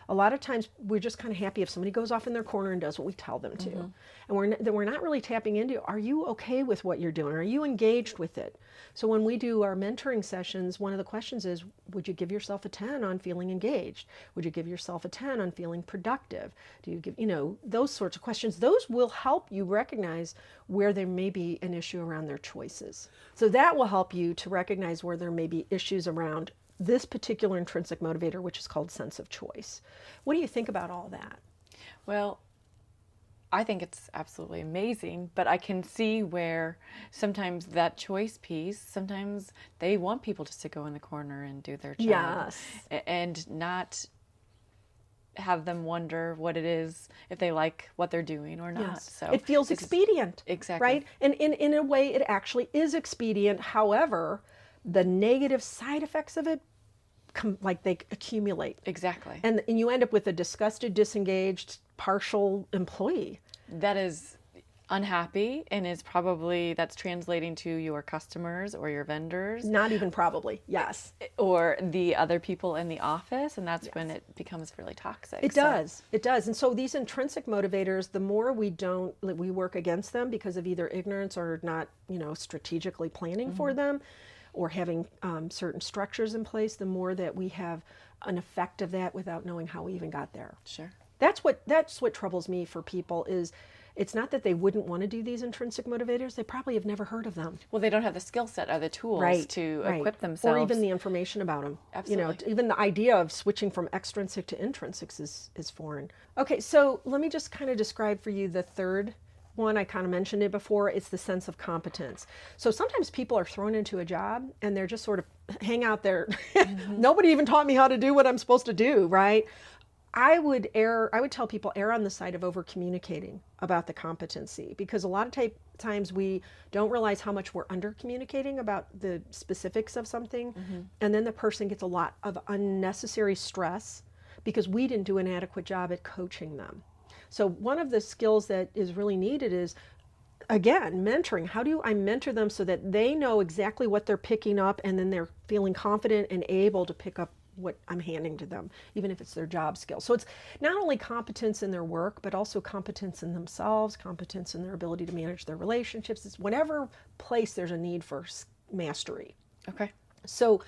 B: A lot of times we're just kind of happy if somebody goes off in their corner and does what we tell them to. And we're not really tapping into, are you okay with what you're doing? Are you engaged with it? So when we do our mentoring sessions, one of the questions is, would you give yourself a 10 on feeling engaged? Would you give yourself a 10 on feeling productive? Do you give, those sorts of questions? Those will help you recognize where there may be an issue around their choices. So that will help you to recognize where there may be issues around this particular intrinsic motivator, which is called sense of choice. What do you think about all that?
C: Well, I think it's absolutely amazing, but I can see where sometimes that choice piece, sometimes they want people just to go in the corner and do their job.
B: Yes.
C: And not have them wonder what it is, if they like what they're doing or not.
B: Yes.
C: So
B: it feels expedient.
C: Exactly.
B: Right? And in a way, it actually is expedient. However, the negative side effects of it, they accumulate.
C: Exactly.
B: And you end up with a disgusted, disengaged, partial employee.
C: That is unhappy, and that's translating to your customers or your vendors.
B: Not even probably, yes.
C: Or the other people in the office, and that's when it becomes really toxic.
B: It does. And so these intrinsic motivators, the more we work against them because of either ignorance or not, strategically planning for them, or having certain structures in place, the more that we have an effect of that without knowing how we even got there.
C: Sure.
B: That's what troubles me for people is it's not that they wouldn't want to do these intrinsic motivators, they probably have never heard of them.
C: Well, they don't have the skill set or the tools to equip themselves.
B: Or even the information about them.
C: Absolutely.
B: Even the idea of switching from extrinsic to intrinsics is foreign. Okay, so let me just kind of describe for you the third one. I kind of mentioned it before. It's the sense of competence. So sometimes people are thrown into a job and they're just sort of hang out there. Nobody even taught me how to do what I'm supposed to do, right? I would tell people err on the side of over communicating about the competency, because a lot of times we don't realize how much we're under communicating about the specifics of something. And then the person gets a lot of unnecessary stress because we didn't do an adequate job at coaching them. So one of the skills that is really needed is, again, mentoring. How do I mentor them so that they know exactly what they're picking up, and then they're feeling confident and able to pick up what I'm handing to them, even if it's their job skill. So it's not only competence in their work, but also competence in themselves, competence in their ability to manage their relationships. It's whatever place there's a need for mastery.
C: Okay.
B: So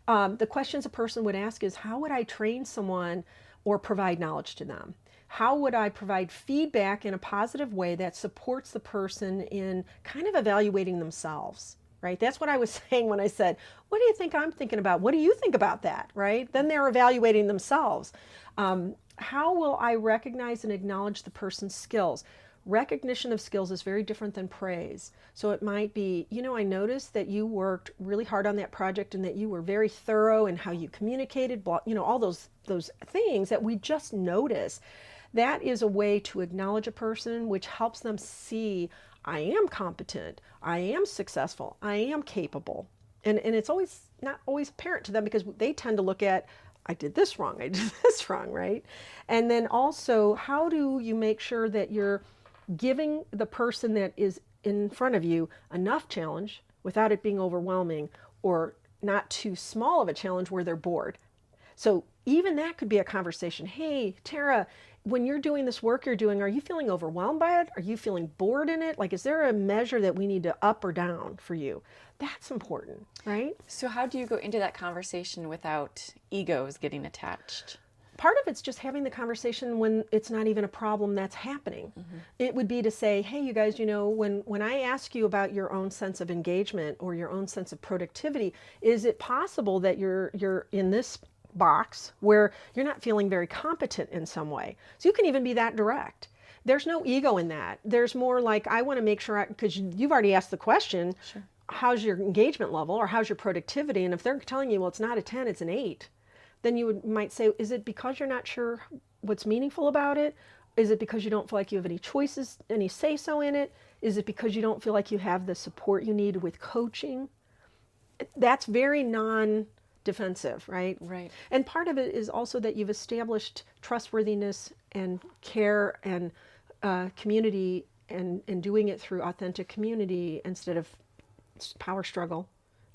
B: the questions a person would ask is, how would I train someone or provide knowledge to them? How would I provide feedback in a positive way that supports the person in kind of evaluating themselves, right? That's what I was saying when I said, what do you think I'm thinking about? What do you think about that, right? Then they're evaluating themselves. How will I recognize and acknowledge the person's skills? Recognition of skills is very different than praise. So it might be, I noticed that you worked really hard on that project and that you were very thorough in how you communicated, all those things that we just notice. That is a way to acknowledge a person, which helps them see, I am competent, I am successful, I am capable. And it's not always apparent to them because they tend to look at, I did this wrong, I did this wrong, right? And then also, how do you make sure that you're giving the person that is in front of you enough challenge without it being overwhelming, or not too small of a challenge where they're bored? So even that could be a conversation. Hey, Tara, when you're doing this work you're doing, are you feeling overwhelmed by it? Are you feeling bored in it? Is there a measure that we need to up or down for you? That's important, right?
C: So how do you go into that conversation without egos getting attached?
B: part of it's just having the conversation when it's not even a problem that's happening. It would be to say, hey, you guys, when I ask you about your own sense of engagement or your own sense of productivity, is it possible that you're in this box where you're not feeling very competent in some way? So you can even be that direct. There's no ego in that. There's more like, I want to make sure, because you've already asked the question,
C: Sure.
B: how's your engagement level or how's your productivity? And if they're telling you, well, it's not a 10, it's an 8, then you might say, is it because you're not sure what's meaningful about it? Is it because you don't feel like you have any choices, any say-so in it? Is it because you don't feel like you have the support you need with coaching? That's very non-defensive, right?
C: Right.
B: And part of it is also that you've established trustworthiness and care and community and doing it through authentic community instead of power struggle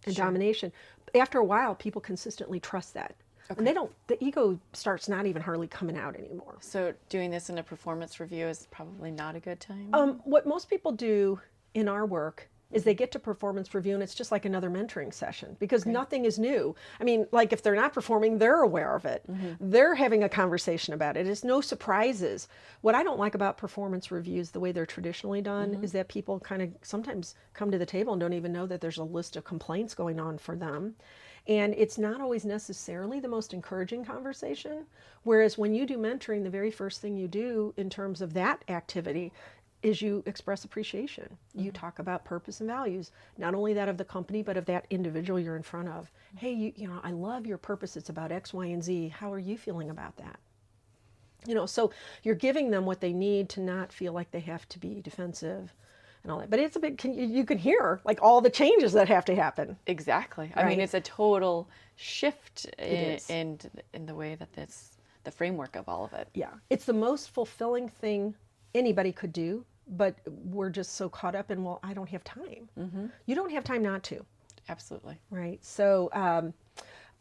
B: and
C: Sure.
B: domination. After a while, people consistently trust that.
C: Okay.
B: And the ego starts not even hardly coming out anymore.
C: So doing this in a performance review is probably not a good time?
B: What most people do in our work is they get to performance review and it's just like another mentoring session because nothing is new. I mean, like if they're not performing, they're aware of it. They're having a conversation about it. It's no surprises. What I don't like about performance reviews, the way they're traditionally done, is that people kind of sometimes come to the table and don't even know that there's a list of complaints going on for them. And it's not always necessarily the most encouraging conversation. Whereas when you do mentoring, the very first thing you do in terms of that activity is you express appreciation. You talk about purpose and values, not only that of the company, but of that individual you're in front of. Hey, I love your purpose. It's about X, Y, and Z. How are you feeling about that? So you're giving them what they need to not feel like they have to be defensive and all that. But it's a big, you can hear like all the changes that have to happen.
C: Exactly. I mean,
B: Right.
C: it's a total shift
B: is.
C: in the way that the framework of all of it.
B: Yeah. It's the most fulfilling thing anybody could do, but we're just so caught up in, well, I don't have time. You don't have time not to.
C: Absolutely.
B: Right. So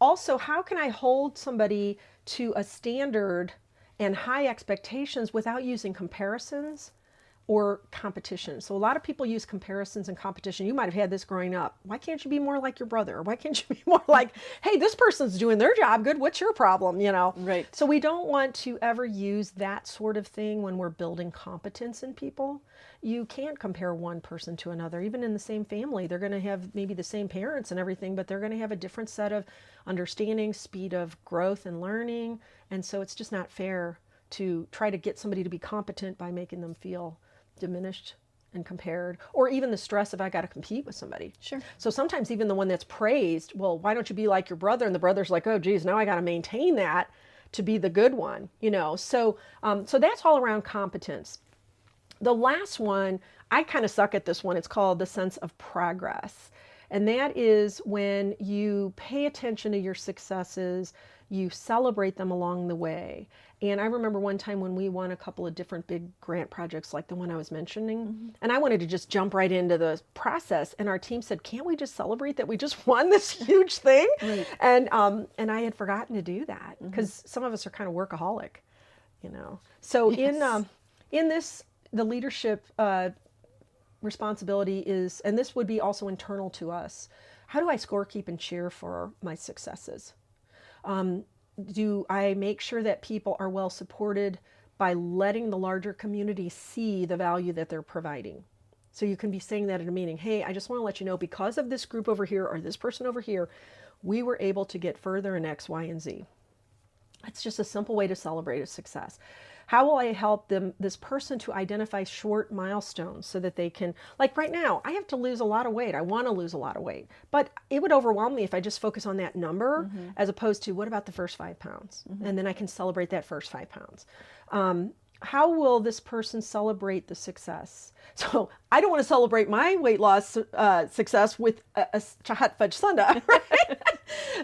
B: also, how can I hold somebody to a standard and high expectations without using comparisons or competition? So a lot of people use comparisons and competition. You might have had this growing up. Why can't you be more like your brother? Or why can't you be more like, hey, this person's doing their job good. What's your problem?
C: Right.
B: So we don't want to ever use that sort of thing when we're building competence in people. You can't compare one person to another. Even in the same family, they're going to have maybe the same parents and everything, but they're going to have a different set of understanding, speed of growth and learning. And so it's just not fair to try to get somebody to be competent by making them feel diminished and compared, or even the stress of I got to compete with somebody.
C: Sure.
B: So sometimes even the one that's praised, well, why don't you be like your brother? And the brother's like, oh, geez, now I got to maintain that to be the good one, So that's all around competence. The last one, I kind of suck at this one. It's called the sense of progress. And that is when you pay attention to your successes, you celebrate them along the way. And I remember one time when we won a couple of different big grant projects like the one I was mentioning, and I wanted to just jump right into the process. And our team said, can't we just celebrate that we just won this huge thing?
C: Right.
B: And I had forgotten to do that because some of us are kind of workaholic, So
C: Yes.
B: in this, the leadership responsibility is, and this would be also internal to us, how do I score, keep, and cheer for my successes? Do I make sure that people are well supported by letting the larger community see the value that they're providing? So you can be saying that at a meeting, hey, I just want to let you know, because of this group over here or this person over here, we were able to get further in X, Y, and Z. It's just a simple way to celebrate a success. How will I help this person to identify short milestones so that they can, like right now, I have to lose a lot of weight. I want to lose a lot of weight, but it would overwhelm me if I just focus on that number as opposed to what about the first 5 pounds? And then I can celebrate that first 5 pounds. How will this person celebrate the success? So I don't want to celebrate my weight loss success with a hot fudge sundae, right?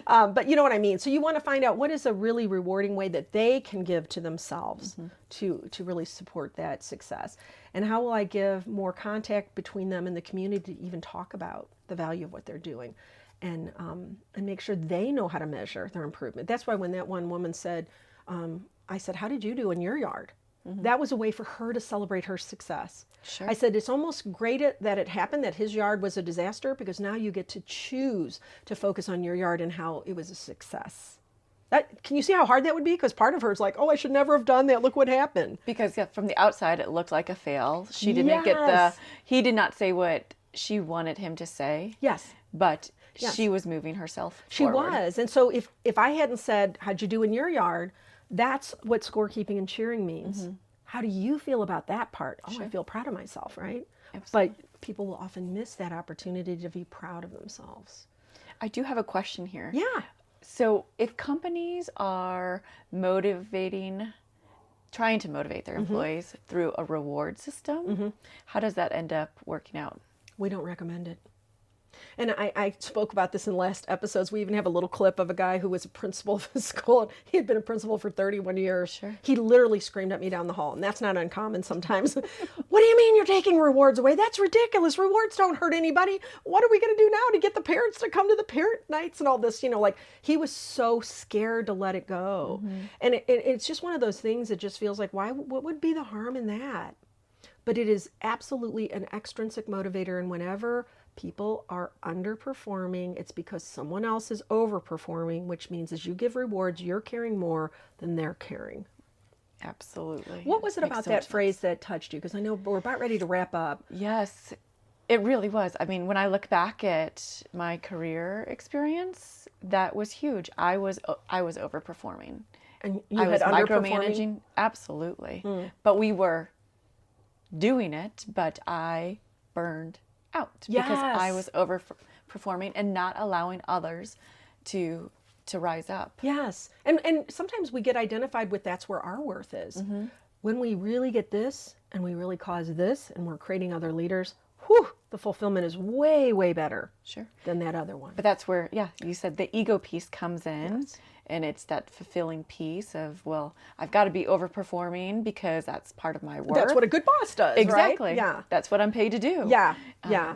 B: But you know what I mean. So you want to find out what is a really rewarding way that they can give to themselves to really support that success. And how will I give more contact between them and the community to even talk about the value of what they're doing and make sure they know how to measure their improvement. That's why when that one woman said, I said, how did you do in your yard? That was a way for her to celebrate her success.
C: Sure.
B: I said, it's almost great that it happened, that his yard was a disaster, because now you get to choose to focus on your yard and how it was a success. Can you see how hard that would be? Because part of her is like, oh, I should never have done that. Look what happened.
C: Because from the outside, it looked like a fail. She didn't he did not say what she wanted him to say.
B: Yes.
C: But she was moving herself
B: She
C: forward.
B: was. And so if I hadn't said, how'd you do in your yard? That's what scorekeeping and cheering means. How do you feel about that part? Oh, I feel proud of myself, right?
C: Absolutely.
B: But people will often miss that opportunity to be proud of themselves.
C: I do have a question here.
B: Yeah.
C: So if companies are trying to motivate their employees through a reward system, how does that end up working out?
B: We don't recommend it. And I spoke about this in last episodes. We even have a little clip of a guy who was a principal of a school. He had been a principal for 31 years.
C: Sure.
B: He literally screamed at me down the hall, and that's not uncommon sometimes. What do you mean you're taking rewards away? That's ridiculous. Rewards don't hurt anybody. What are we going to do now to get the parents to come to the parent nights and all this? Like he was so scared to let it go. And it's just one of those things that just feels like, what would be the harm in that? But it is absolutely an extrinsic motivator, and whenever people are underperforming, it's because someone else is overperforming, which means as you give rewards, you're caring more than they're caring.
C: Absolutely.
B: What was it about that phrase that touched you? Because I know we're about ready to wrap up.
C: Yes, it really was. I mean, when I look back at my career experience, that was huge. I was overperforming.
B: And you
C: I was
B: had
C: micromanaging. Absolutely. But we were doing it, but I burned out because I was overperforming and not allowing others to rise up.
B: Yes. And sometimes we get identified with that's where our worth is. When we really get this and we really cause this and we're creating other leaders, the fulfillment is way, way better than that other one.
C: But that's where, you said the ego piece comes in. And it's that fulfilling piece of, well, I've got to be overperforming because that's part of my work.
B: That's what a good boss does,
C: exactly.
B: Right? Yeah.
C: That's what I'm paid to do.
B: Yeah,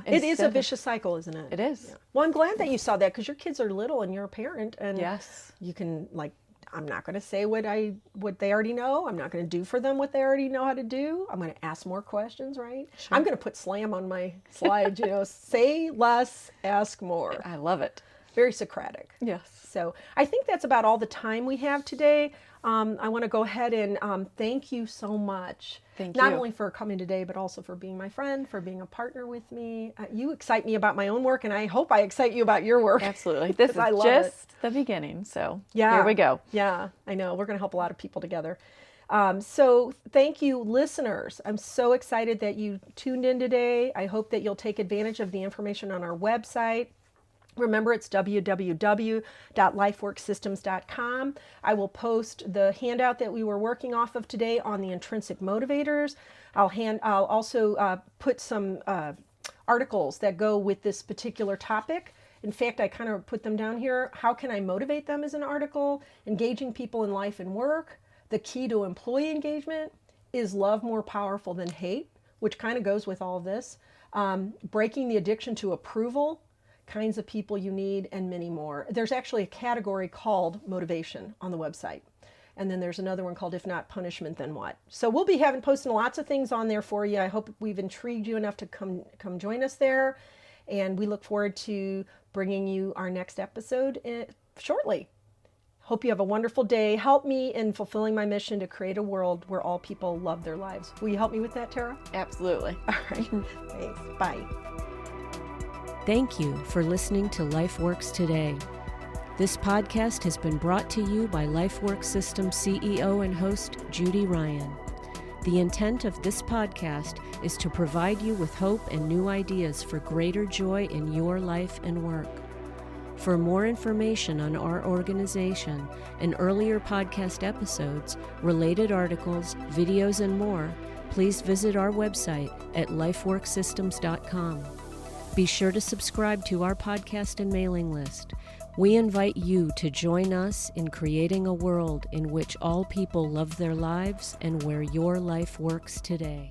B: it is a vicious cycle, isn't it?
C: It is.
B: Yeah. Well, I'm glad that you saw that because your kids are little and you're a parent. And you can, I'm not going to say what they already know. I'm not going to do for them what they already know how to do. I'm going to ask more questions, right? Sure. I'm going to put slam on my slide, say less, ask more.
C: I love it.
B: Very Socratic.
C: Yes.
B: So I think that's about all the time we have today. I want to go ahead and thank you so much.
C: Thank
B: Not
C: you.
B: only for coming today, but also for being my friend, for being a partner with me. You excite me about my own work, and I hope I excite you about your work.
C: Absolutely. This is just the beginning. So here we go.
B: Yeah, I know. We're going to help a lot of people together. So thank you, listeners. I'm so excited that you tuned in today. I hope that you'll take advantage of the information on our website. Remember, it's www.lifeworksystems.com. I will post the handout that we were working off of today on the intrinsic motivators. I'll also put some articles that go with this particular topic. In fact, I kind of put them down here. How can I motivate them as an article? Engaging people in life and work. The key to employee engagement. Is love more powerful than hate? Which kind of goes with all of this. Breaking the addiction to approval. Kinds of people you need, and many more. There's actually a category called motivation on the website. And then there's another one called if not punishment, then what? So we'll be posting lots of things on there for you. I hope we've intrigued you enough to come join us there. And we look forward to bringing you our next episode shortly. Hope you have a wonderful day. Help me in fulfilling my mission to create a world where all people love their lives. Will you help me with that, Tara?
C: Absolutely.
B: All right. Thanks. Bye.
A: Thank you for listening to LifeWorks today. This podcast has been brought to you by LifeWorks Systems CEO and host Judy Ryan. The intent of this podcast is to provide you with hope and new ideas for greater joy in your life and work. For more information on our organization and earlier podcast episodes, related articles, videos, and more, please visit our website at lifeworksystems.com. Be sure to subscribe to our podcast and mailing list. We invite you to join us in creating a world in which all people love their lives and where your life works today.